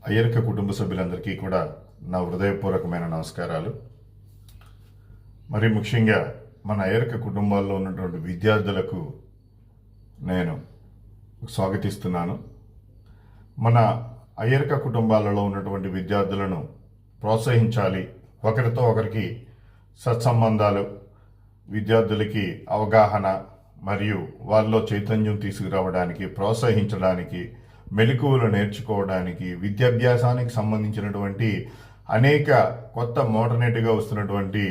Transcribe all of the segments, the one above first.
అయ్యర్క కుటుంబ సభ్యులందరికీ కూడా నా హృదయపూర్వకమైన నమస్కారాలు. మరి ముఖ్యంగా మన అయ్యర్క కుటుంబాల్లో ఉన్నటువంటి విద్యార్థులకు నేను స్వాగతిస్తున్నాను. మన అయ్యర్క కుటుంబాలలో ఉన్నటువంటి విద్యార్థులను ప్రోత్సహించాలి, ఒకరితో ఒకరికి సత్సంబంధాలు, విద్యార్థులకి అవగాహన మరియు వాళ్ళలో చైతన్యం తీసుకురావడానికి, ప్రోత్సహించడానికి, మెలకువలు నేర్చుకోవడానికి, విద్యాభ్యాసానికి సంబంధించినటువంటి అనేక కొత్త మోడర్నేట్గా వస్తున్నటువంటి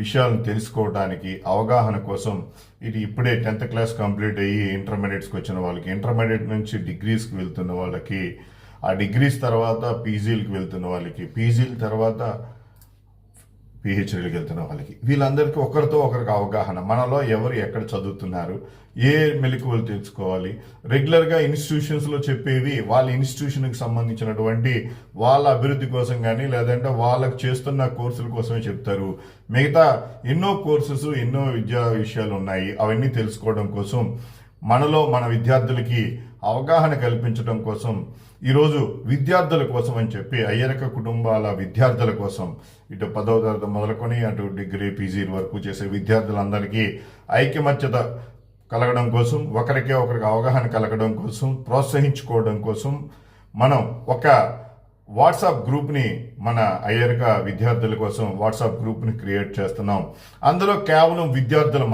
విషయాలను తెలుసుకోవడానికి, అవగాహన కోసం ఇది ఇప్పుడే 10th క్లాస్ కంప్లీట్ అయ్యి ఇంటర్మీడియట్స్కి వచ్చిన వాళ్ళకి, ఇంటర్మీడియట్ నుంచి డిగ్రీస్కి వెళ్తున్న వాళ్ళకి, ఆ డిగ్రీస్ తర్వాత పీజీలకు వెళ్తున్న వాళ్ళకి, పీజీల తర్వాత పిహెచ్డీలకు వెళ్తున్న వాళ్ళకి, వీళ్ళందరికీ ఒకరితో ఒకరికి అవగాహన, మనలో ఎవరు ఎక్కడ చదువుతున్నారు, ఏ మెలకువలు తెలుసుకోవాలి, రెగ్యులర్గా ఇన్స్టిట్యూషన్స్లో చెప్పేవి వాళ్ళ ఇన్స్టిట్యూషన్కి సంబంధించినటువంటి వాళ్ళ అభివృద్ధి కోసం కానీ లేదంటే వాళ్ళకి చేస్తున్న కోర్సుల కోసమే చెప్తారు. మిగతా ఎన్నో కోర్సెస్, ఎన్నో విద్యా విషయాలు ఉన్నాయి. అవన్నీ తెలుసుకోవడం కోసం, మనలో మన విద్యార్థులకి అవగాహన కల్పించడం కోసం ఈరోజు విద్యార్థుల కోసం అని చెప్పి అయ్యర్క కుటుంబాల విద్యార్థుల కోసం, ఇటు 10వ తరగతి మొదలుకొని అటు డిగ్రీ పీజీ వరకు చేసే విద్యార్థులందరికీ ఐకమత్యత కలగడం కోసం, ఒకరికి అవగాహన కలగడం కోసం, ప్రోత్సహించుకోవడం కోసం మనం ఒక వాట్సాప్ గ్రూప్ని, మన అయ్యర్క విద్యార్థుల కోసం వాట్సాప్ గ్రూప్ని క్రియేట్ చేస్తున్నాం. అందులో కేవలం విద్యార్థులు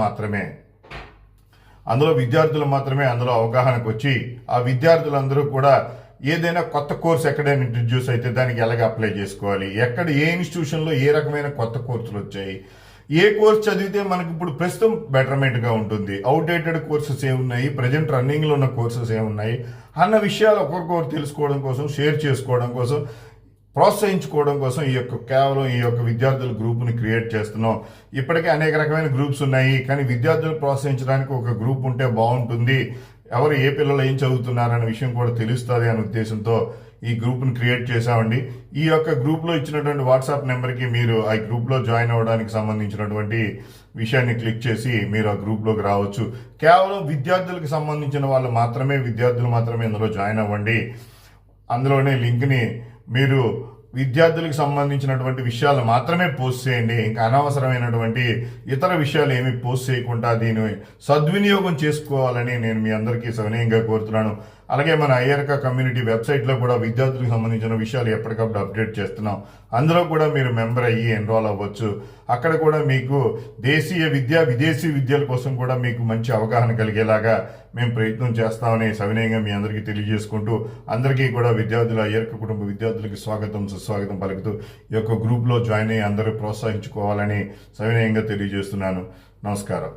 మాత్రమే అందులో అవగాహనకు వచ్చి, ఆ విద్యార్థులందరూ కూడా ఏదైనా కొత్త కోర్సు ఎక్కడైనా ఇంట్రడ్యూస్ అయితే దానికి ఎలాగ అప్లై చేసుకోవాలి, ఎక్కడ ఏ ఇన్స్టిట్యూషన్లో ఏ రకమైన కొత్త కోర్సులు వచ్చాయి, ఏ కోర్స్ చదివితే మనకి ఇప్పుడు ప్రస్తుతం బెటర్మెంట్గా ఉంటుంది, అవుట్డేటెడ్ కోర్సెస్ ఏమున్నాయి, ప్రజెంట్ రన్నింగ్లో ఉన్న కోర్సెస్ ఏమున్నాయి అన్న విషయాలు ఒకరికొకరు తెలుసుకోవడం కోసం, షేర్ చేసుకోవడం కోసం, ప్రోత్సహించుకోవడం కోసం కేవలం ఈ యొక్క విద్యార్థుల గ్రూప్ని క్రియేట్ చేస్తున్నాం. ఇప్పటికే అనేక రకమైన గ్రూప్స్ ఉన్నాయి, కానీ విద్యార్థులు ప్రోత్సహించడానికి ఒక గ్రూప్ ఉంటే బాగుంటుంది, ఎవరు ఏ పిల్లలు ఏం చదువుతున్నారనే విషయం కూడా తెలుస్తుంది అనే ఉద్దేశంతో ఈ గ్రూప్ని క్రియేట్ చేశామండి. ఈ యొక్క గ్రూప్లో ఇచ్చినటువంటి వాట్సాప్ నెంబర్కి మీరు ఆ గ్రూప్లో జాయిన్ అవ్వడానికి సంబంధించినటువంటి విషయాన్ని క్లిక్ చేసి మీరు ఆ గ్రూప్లోకి రావచ్చు. కేవలం విద్యార్థులకు సంబంధించిన విద్యార్థులు మాత్రమే ఇందులో జాయిన్ అవ్వండి. అందులోనే లింక్ని మీరు విద్యార్థులకు సంబంధించినటువంటి విషయాలు మాత్రమే పోస్ట్ చేయండి. ఇంకా అనవసరమైనటువంటి ఇతర విషయాలు ఏమీ పోస్ట్ చేయకుండా దీన్ని సద్వినియోగం చేసుకోవాలని నేను మీ అందరికీ సవినయంగా కోరుతున్నాను. అలాగే మన అయ్యర్క కమ్యూనిటీ వెబ్సైట్లో కూడా విద్యార్థులకు సంబంధించిన విషయాలు ఎప్పటికప్పుడు అప్డేట్ చేస్తున్నాం. అందులో కూడా మీరు మెంబర్ అయ్యి ఎన్రోల్ అవ్వచ్చు. అక్కడ కూడా మీకు దేశీయ విద్య, విదేశీ విద్యల కోసం కూడా మీకు మంచి అవగాహన కలిగేలాగా మేము ప్రయత్నం చేస్తామని సవినయంగా మీ అందరికీ తెలియజేసుకుంటూ, అందరికీ కూడా అయ్యర్క కుటుంబ విద్యార్థులకి స్వాగతం, సుస్వాగతం పలుకుతూ ఈ యొక్క గ్రూప్లో జాయిన్ అయ్యి అందరూ ప్రోత్సహించుకోవాలని సవినయంగా తెలియజేస్తున్నాను. నమస్కారం.